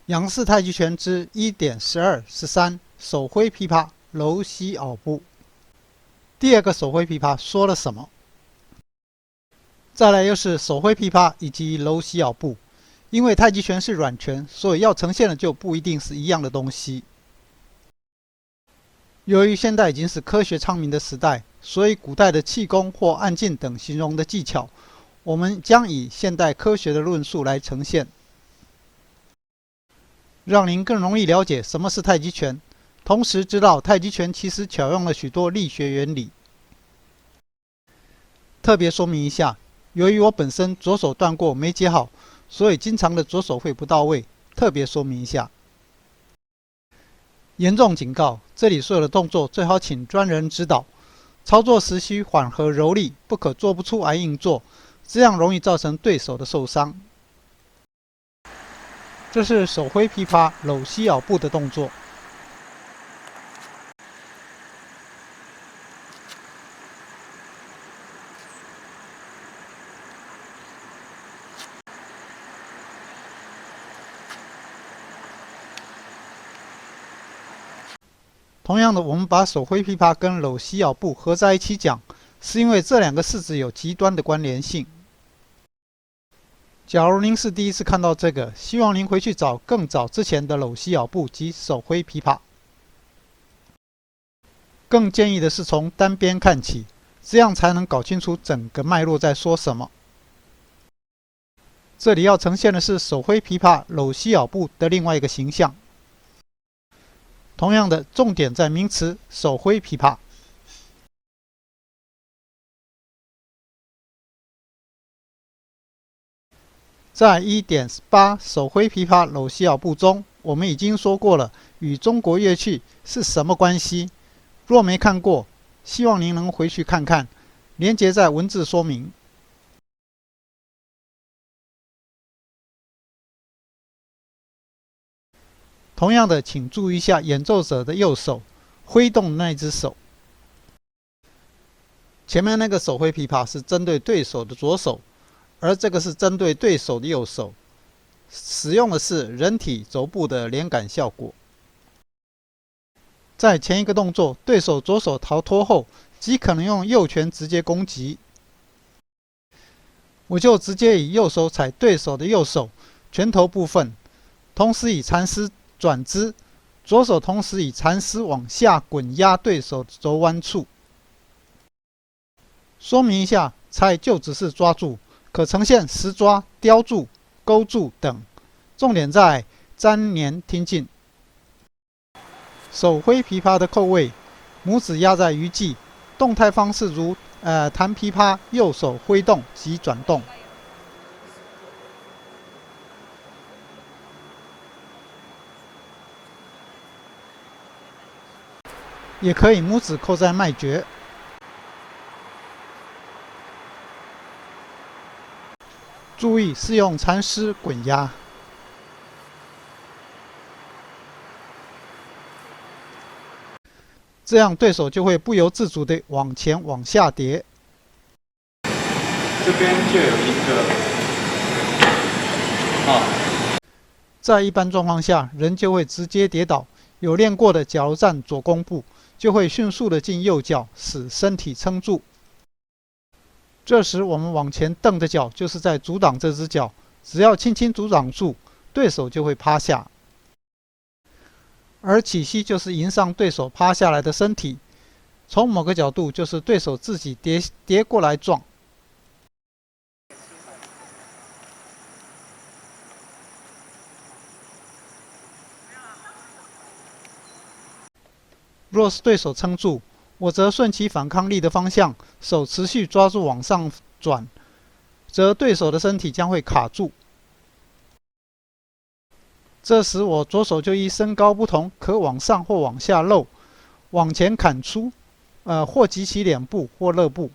杨氏太极拳之 1.12.13 手挥琵琶柔膝袄步。第二个手挥琵琶说了什么？再来又是手挥琵琶以及柔膝袄步。因为太极拳是软拳，所以要呈现的就不一定是一样的东西。由于现代已经是科学昌明的时代，所以古代的气功或按劲等形容的技巧，我们将以现代科学的论述来呈现，让您更容易了解什么是太极拳，同时知道太极拳其实巧用了许多力学原理。特别说明一下，由于我本身左手断过没接好，所以经常的左手会不到位，特别说明一下。严重警告，这里所有的动作最好请专人指导，操作时需缓和柔力，不可做不出来硬做，这样容易造成对手的受伤。这是手挥琵琶搂膝袄步的动作。同样的，我们把手挥琵琶跟搂膝袄步合在一起讲，是因为这两个式子有极端的关联性。假如您是第一次看到这个，希望您回去找更早之前的搂膝袄步及手挥琵琶。更建议的是从单边看起，这样才能搞清楚整个脉络在说什么。这里要呈现的是手挥琵琶搂膝袄步的另外一个形象。同样的，重点在名词手挥琵琶。在 1.8 手挥琵琶搂膝袄步中，我们已经说过了与中国乐器是什么关系。若没看过，希望您能回去看看，连结在文字说明。同样的，请注意一下演奏者的右手挥动那只手。前面那个手挥琵琶是针对对手的左手，而这个是针对对手的右手，使用的是人体肘部的连感效果。在前一个动作，对手左手逃脱后，极可能用右拳直接攻击。我就直接以右手踩对手的右手拳头部分，同时以蚕丝转之，左手同时以蚕丝往下滚压对手肘弯处。说明一下，踩就只是抓住，可呈现实抓、叼住、勾住等，重点在粘黏听劲。手挥琵琶的扣位，拇指压在鱼际，动态方式如弹琵琶，右手挥动及转动。也可以拇指扣在脉诀。注意是用蚕丝滚压。这样对手就会不由自主地往前往下跌。这边就有一个在一般状况下，人就会直接跌倒。有练过的，假如站左弓步，就会迅速地进右脚，使身体撑住。这时我们往前蹬的脚就是在阻挡这只脚，只要轻轻阻挡住，对手就会趴下。而起膝就是迎上对手趴下来的身体，从某个角度就是对手自己跌过来撞。若是对手撑住，我则顺其反抗力的方向，手持续抓住往上转，则对手的身体将会卡住。这时我左手就依身高不同，可往上或往下漏，往前砍出，或及其脸部或肋部。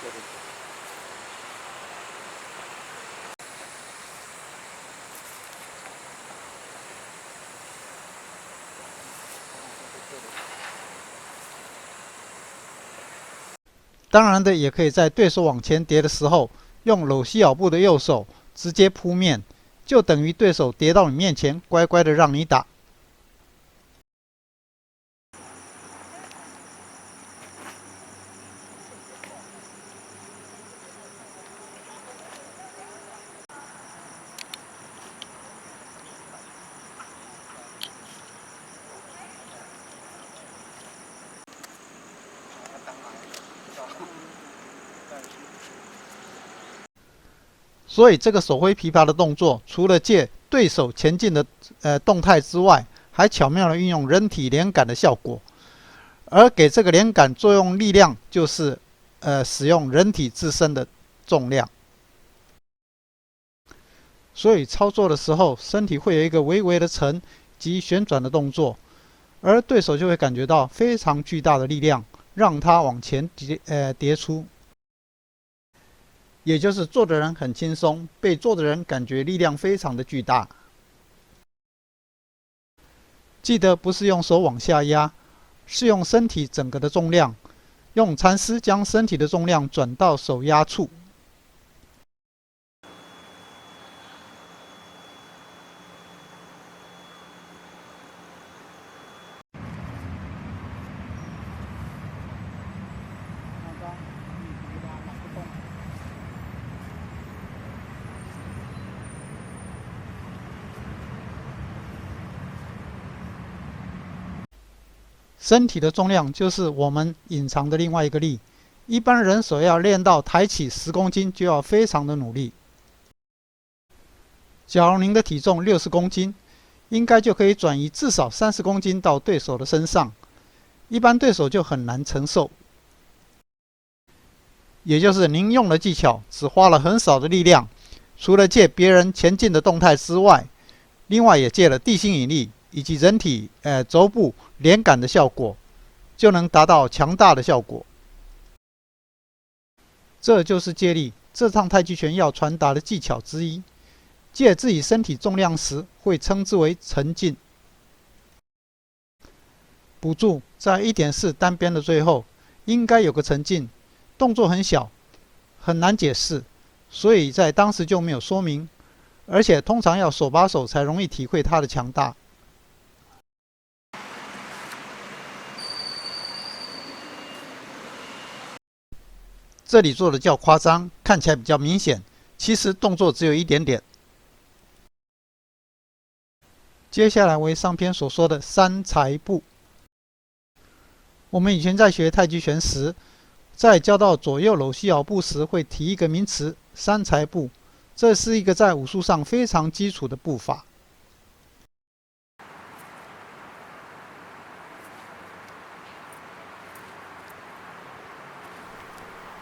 对对。当然的，也可以在对手往前叠的时候，用搂膝咬步的右手直接扑面，就等于对手叠到你面前，乖乖的让你打。所以这个手挥琵琶的动作，除了借对手前进的动态之外，还巧妙的运用人体连杆的效果。而给这个连杆作用力量，就是使用人体自身的重量。所以操作的时候，身体会有一个微微的沉及旋转的动作，而对手就会感觉到非常巨大的力量，让他往前跌出。也就是做的人很轻松，被做的人感觉力量非常的巨大。记得不是用手往下压，是用身体整个的重量，用蚕丝将身体的重量转到手压处。身体的重量就是我们隐藏的另外一个力。一般人手要练到抬起10公斤，就要非常的努力。假如您的体重60公斤，应该就可以转移至少30公斤到对手的身上，一般对手就很难承受。也就是您用的技巧只花了很少的力量，除了借别人前进的动态之外，另外也借了地心引力以及人体肘部连杆的效果，就能达到强大的效果。这就是借力这趟太极拳要传达的技巧之一。借自己身体重量时，会称之为沉浸。补注：在1.4单边的最后，应该有个沉浸，动作很小，很难解释，所以在当时就没有说明。而且通常要手把手才容易体会它的强大。这里做的较夸张，看起来比较明显，其实动作只有一点点。接下来为上篇所说的三才步。我们以前在学太极拳时，在教到左右搂膝咬步时，会提一个名词三才步。这是一个在武术上非常基础的步法。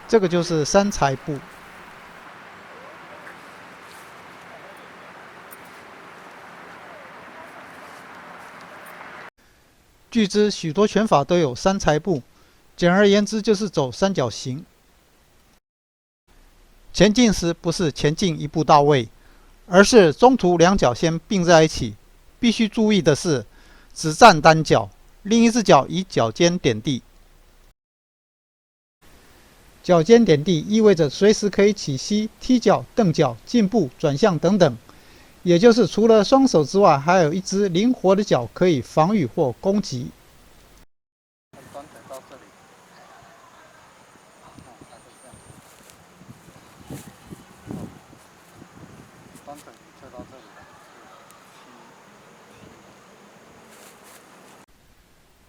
这个就是三才步。据知许多拳法都有三才步，简而言之就是走三角形。前进时不是前进一步到位，而是中途两脚先并在一起。必须注意的是，只站单脚，另一只脚以脚尖点地。脚尖点地意味着随时可以起膝、踢脚、蹬脚、进步、转向等等，也就是除了双手之外，还有一只灵活的脚可以防御或攻击。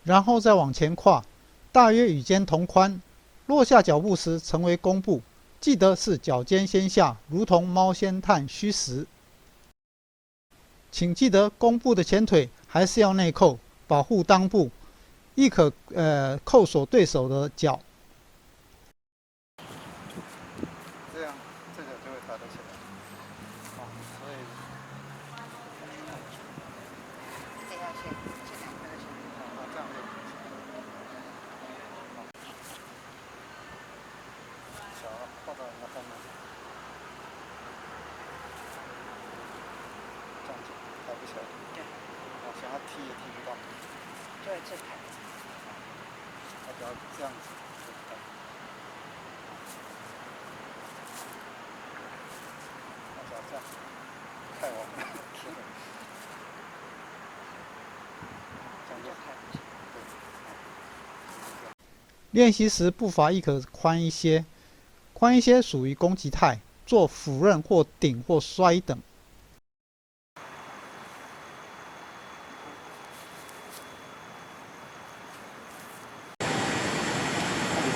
然后再往前跨，大约与肩同宽。落下脚步时成为弓步，记得是脚尖先下，如同猫先探虚实。请记得弓步的前腿还是要内扣，保护裆部，亦可扣锁对手的脚。这样这个就会抬得起来。所以这样先这样小起来。对。想要踢也踢不到。就会这开。它只要这样子就开。它只要这样，太晚了。这样就开不起来。练习时步伐亦可宽一些，宽一些属于攻击态，做俯刃或顶或摔等。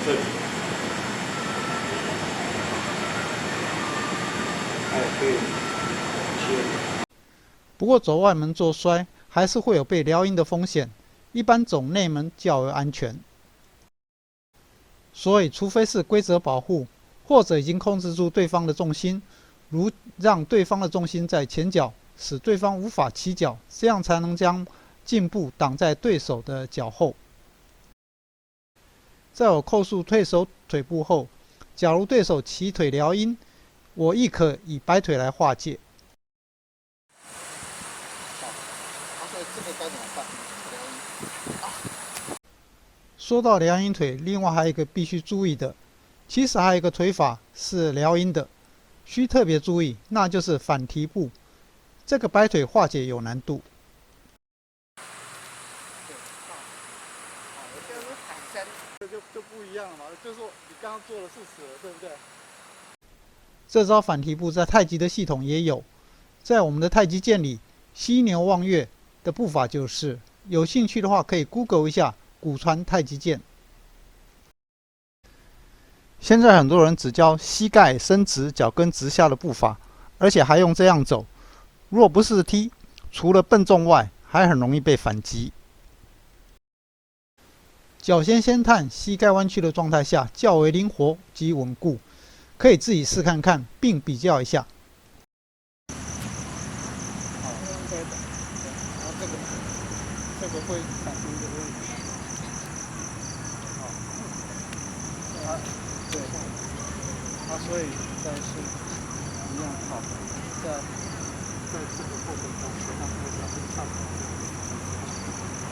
这里，还可以切。不过走外门做摔还是会有被撩阴的风险，一般走内门较为安全。所以，除非是规则保护，或者已经控制住对方的重心，如让对方的重心在前脚，使对方无法起脚，这样才能将进步挡在对手的脚后。在我扣束对手腿部后，假如对手起腿撩阴，我亦可以摆腿来化解。所以这个该怎么办？说到撩阴腿，另外还有一个必须注意的，其实还有一个腿法是撩阴的，需特别注意，那就是反蹄步。这个摆腿化解有难度。就是反身。就不一样了嘛，就是说你刚刚做的是死了，对不对？这招反蹄步在太极的系统也有，在我们的太极剑里，犀牛望月的步法就是。有兴趣的话，可以 Google 一下古传太极剑。现在很多人只教膝盖伸直、脚跟直下的步法，而且还用这样走。若不是踢，除了笨重外，还很容易被反击。脚先探，膝盖弯曲的状态下较为灵活及稳固，可以自己试看看，并比较一下。这个会产生一个问题。对，所以再是一样好，在这个过程中，学到这个脚跟翘起来，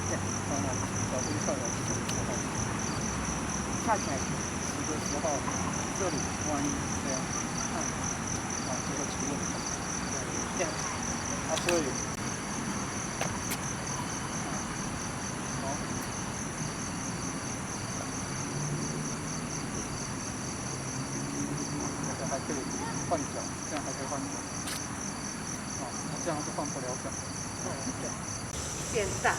对，当然脚跟翘起来是翘起来。直的时候，这里万一这样，就会出问题。对。所以。还可以换脚，这样还可以换脚。这样是换不了脚。对。线上。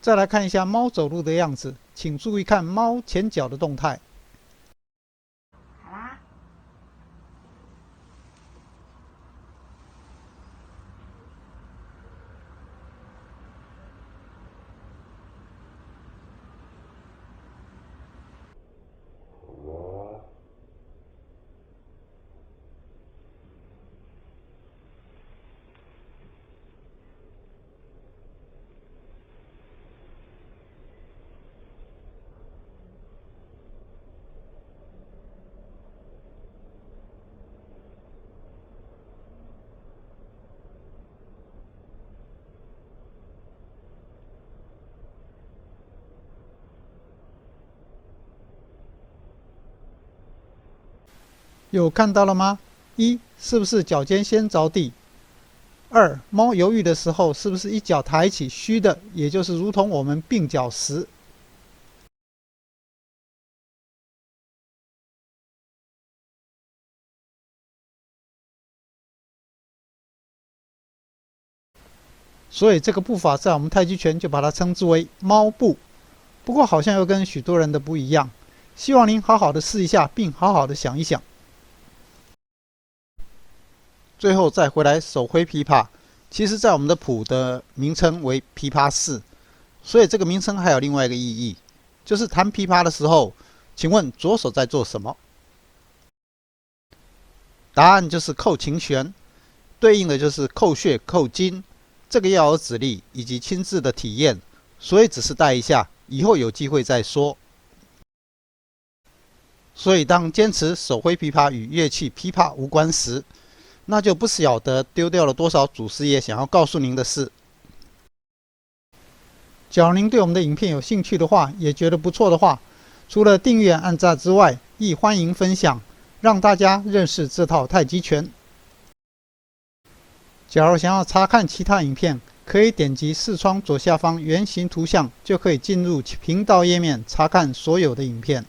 再来看一下猫走路的样子，请注意看猫前脚的动态。好啦。有看到了吗？一，是不是脚尖先着地？二，猫犹豫的时候是不是一脚抬起虚的，也就是如同我们并脚时。所以这个步法在我们太极拳就把它称之为猫步。不过好像又跟许多人的不一样，希望您好好的试一下，并好好的想一想。最后再回来手挥琵琶，其实在我们的谱的名称为琵琶式，所以这个名称还有另外一个意义，就是弹琵琶的时候，请问左手在做什么？答案就是扣琴弦，对应的就是扣穴、扣筋，这个要有指力以及亲自的体验，所以只是带一下，以后有机会再说。所以当坚持手挥琵琶与乐器琵琶无关时，那就不晓得丢掉了多少祖师爷想要告诉您的事。假如您对我们的影片有兴趣的话，也觉得不错的话，除了订阅、按赞之外，亦欢迎分享，让大家认识这套太极拳。假如想要查看其他影片，可以点击视窗左下方圆形图像，就可以进入频道页面查看所有的影片。